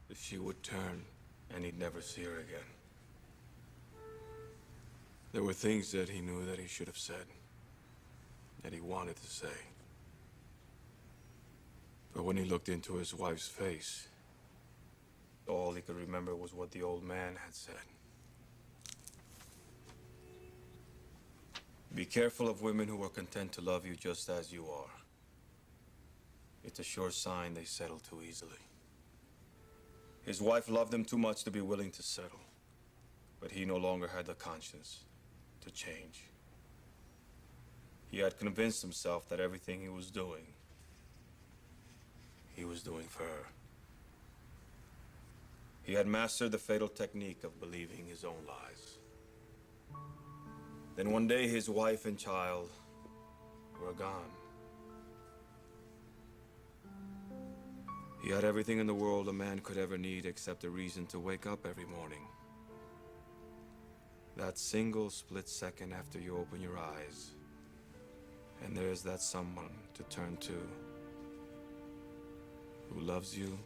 If she would turn and he'd never see her again. There were things that he knew that he should have said, that he wanted to say. But when he looked into his wife's face, all he could remember was what the old man had said. Be careful of women who are content to love you just as you are. It's a sure sign they settle too easily. His wife loved him too much to be willing to settle, but he no longer had the conscience to change. He had convinced himself that everything he was doing for her. He had mastered the fatal technique of believing his own lies. Then one day his wife and child were gone. He had everything in the world a man could ever need except a reason to wake up every morning. That single split second after you open your eyes, and there's that someone to turn to who loves you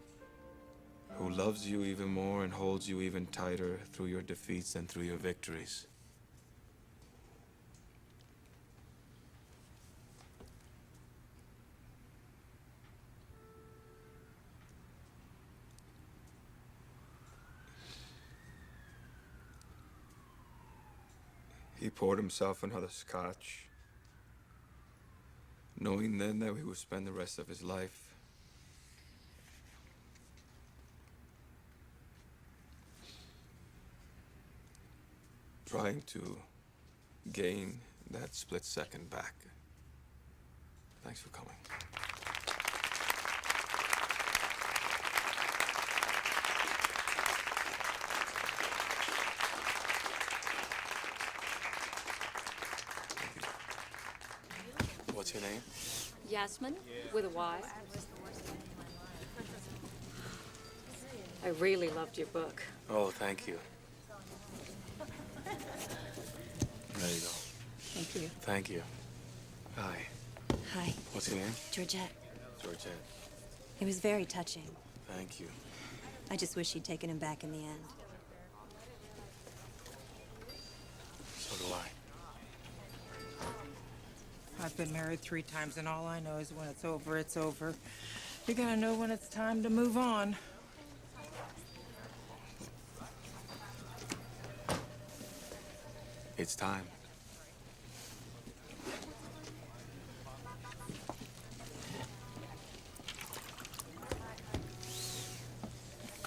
even more and holds you even tighter through your defeats and through your victories. He poured himself another scotch, knowing then that he would spend the rest of his life trying to gain that split second back. Thanks for coming. What's your name? Yasmin, with a Y. I really loved your book. Oh, thank you. There you go. Thank you. Thank you. Hi. Hi, What's your name? Georgette. Georgette. It was very touching. Thank you. I just wish she'd taken him back in the end. So do I. I've been married 3 times, and all I know is when it's over, it's over. You gotta know when it's time to move on. It's time.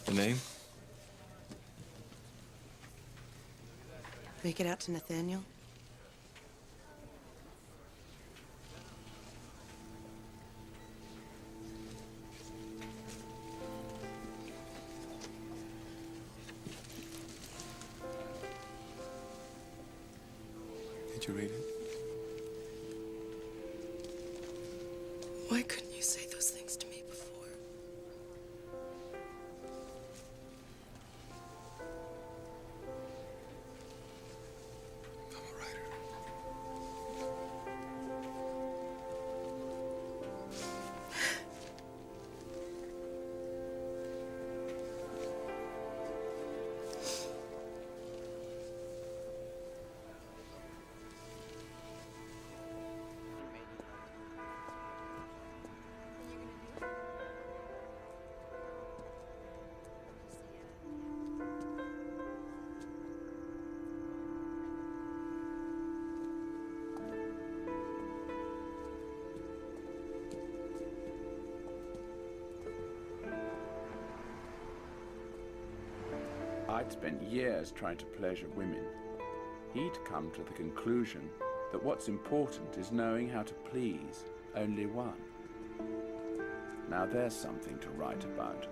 The name? Make it out to Nathaniel? Did you read it? Why couldn't you say those things to me before? I'm a writer. I'd spent years trying to pleasure women. He'd come to the conclusion that what's important is knowing how to please only one. Now there's something to write about.